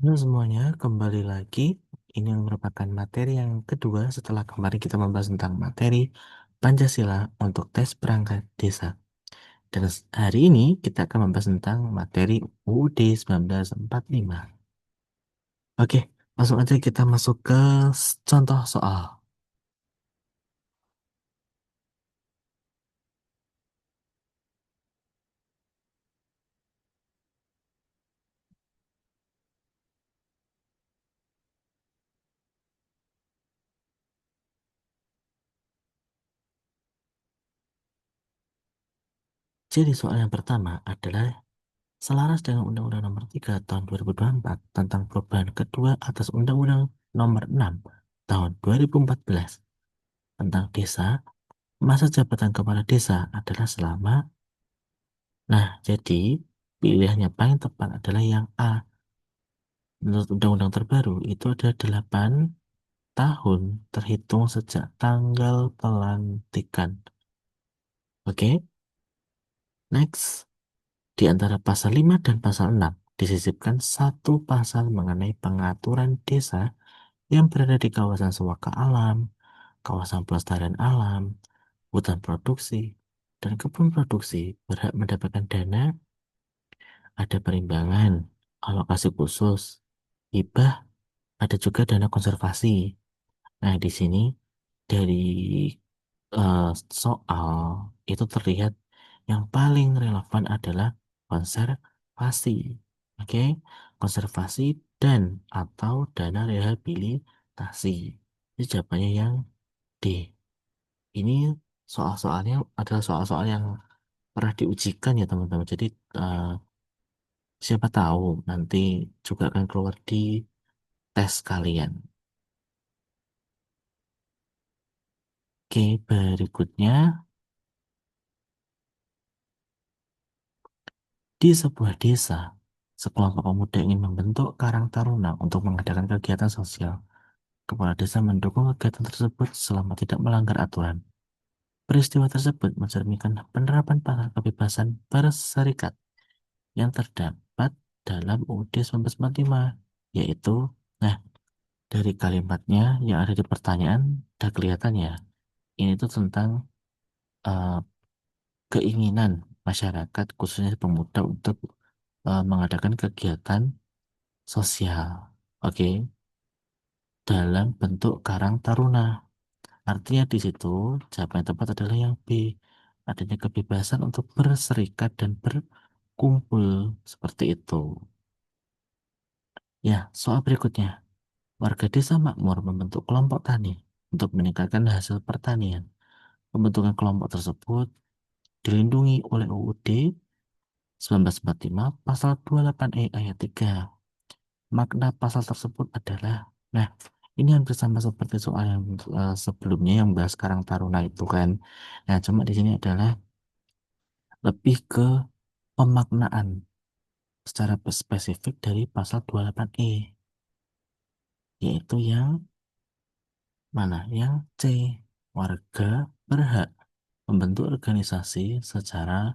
Halo semuanya, kembali lagi. Ini merupakan materi yang kedua setelah kemarin kita membahas tentang materi Pancasila untuk tes perangkat desa. Dan hari ini kita akan membahas tentang materi UUD 1945. Oke, langsung aja kita masuk ke contoh soal. Jadi soal yang pertama adalah selaras dengan Undang-Undang Nomor 3 Tahun 2024 tentang perubahan kedua atas Undang-Undang Nomor 6 Tahun 2014 tentang desa. Masa jabatan kepala desa adalah selama. Nah, jadi pilihan yang paling tepat adalah yang A. Menurut undang-undang terbaru, itu ada 8 tahun terhitung sejak tanggal pelantikan. Oke, next. Di antara pasal 5 dan pasal 6 disisipkan satu pasal mengenai pengaturan desa yang berada di kawasan suaka alam, kawasan pelestarian alam, hutan produksi, dan kebun produksi berhak mendapatkan dana. Ada perimbangan, alokasi khusus, hibah, ada juga dana konservasi. Nah, di sini dari eh, soal itu terlihat yang paling relevan adalah konservasi. Oke, konservasi dan atau dana rehabilitasi. Ini jawabannya yang D. Ini soal-soalnya adalah soal-soal yang pernah diujikan ya teman-teman. Jadi eh, siapa tahu nanti juga akan keluar di tes kalian. Oke, berikutnya di sebuah desa, sekelompok pemuda ingin membentuk Karang Taruna untuk mengadakan kegiatan sosial. Kepala desa mendukung kegiatan tersebut selama tidak melanggar aturan. Peristiwa tersebut mencerminkan penerapan pasal kebebasan berserikat yang terdapat dalam UUD 1945, yaitu, nah, dari kalimatnya yang ada di pertanyaan, udah kelihatan ya, ini tuh tentang eh, keinginan masyarakat khususnya pemuda untuk mengadakan kegiatan sosial, oke, dalam bentuk Karang Taruna. Artinya di situ jawaban yang tepat adalah yang B, adanya kebebasan untuk berserikat dan berkumpul seperti itu. Ya, soal berikutnya, warga desa makmur membentuk kelompok tani untuk meningkatkan hasil pertanian. Pembentukan kelompok tersebut dilindungi oleh UUD 1945 pasal 28E ayat 3. Makna pasal tersebut adalah, nah, ini hampir sama seperti soal yang sebelumnya yang bahas Karang Taruna itu kan. Nah, cuma di sini adalah lebih ke pemaknaan secara spesifik dari pasal 28E, yaitu yang mana? Yang C. Warga berhak membentuk organisasi secara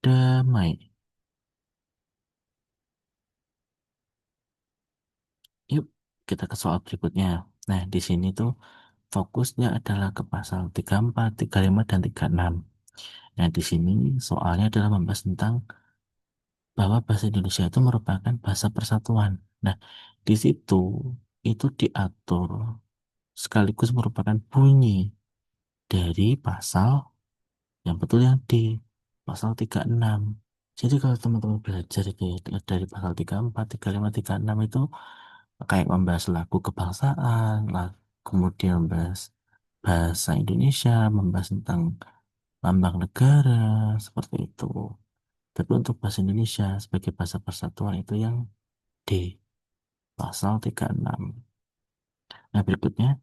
damai. Yuk, kita ke soal berikutnya. Nah, di sini tuh fokusnya adalah ke pasal 34, 35, dan 36. Nah, di sini soalnya adalah membahas tentang bahwa bahasa Indonesia itu merupakan bahasa persatuan. Nah, di situ itu diatur sekaligus merupakan bunyi dari pasal yang betul yang di pasal 36. Jadi kalau teman-teman belajar itu ya, dari pasal 34, 35, 36 itu kayak membahas lagu kebangsaan, kemudian membahas bahasa Indonesia, membahas tentang lambang negara, seperti itu. Tapi untuk bahasa Indonesia sebagai bahasa persatuan itu yang D, pasal 36. Nah, berikutnya,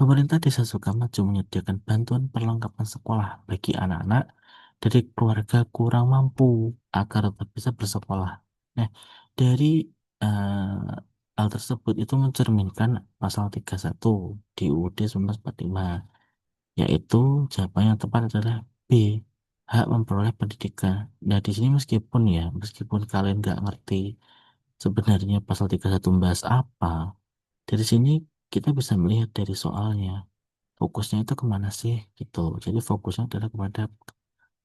pemerintah Desa Sukamaju menyediakan bantuan perlengkapan sekolah bagi anak-anak dari keluarga kurang mampu agar tetap bisa bersekolah. Nah, dari hal tersebut itu mencerminkan pasal 31 di UUD 1945, yaitu jawaban yang tepat adalah B, hak memperoleh pendidikan. Nah, di sini meskipun kalian nggak ngerti Sebenarnya pasal 31 membahas apa? Dari sini kita bisa melihat dari soalnya. Fokusnya itu kemana sih gitu. Jadi fokusnya adalah kepada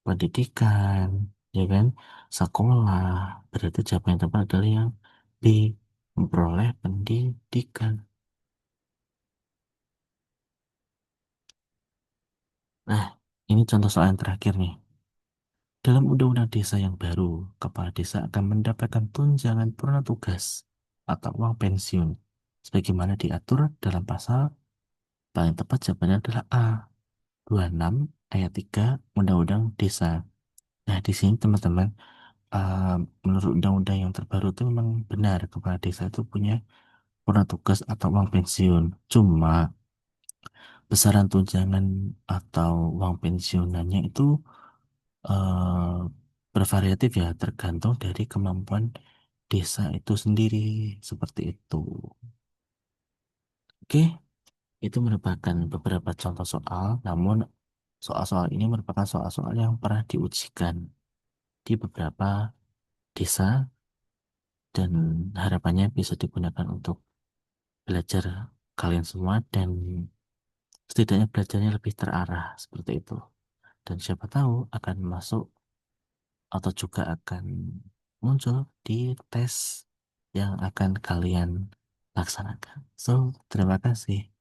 pendidikan, ya kan? Sekolah. Berarti jawaban yang tepat adalah yang B, memperoleh pendidikan. Nah, ini contoh soal yang terakhir nih. Dalam undang-undang desa yang baru, kepala desa akan mendapatkan tunjangan purna tugas atau uang pensiun. Sebagaimana diatur dalam pasal, paling tepat jawabannya adalah A, 26 ayat 3 Undang-Undang Desa. Nah, di sini teman-teman, uh, menurut undang-undang yang terbaru itu memang benar kepala desa itu punya purna tugas atau uang pensiun. Cuma besaran tunjangan atau uang pensiunannya itu uh, bervariatif ya, tergantung dari kemampuan desa itu sendiri seperti itu. Oke, itu merupakan beberapa contoh soal, namun soal-soal ini merupakan soal-soal yang pernah diujikan di beberapa desa dan harapannya bisa digunakan untuk belajar kalian semua dan setidaknya belajarnya lebih terarah seperti itu. Dan siapa tahu akan masuk atau juga akan muncul di tes yang akan kalian laksanakan. So, terima kasih.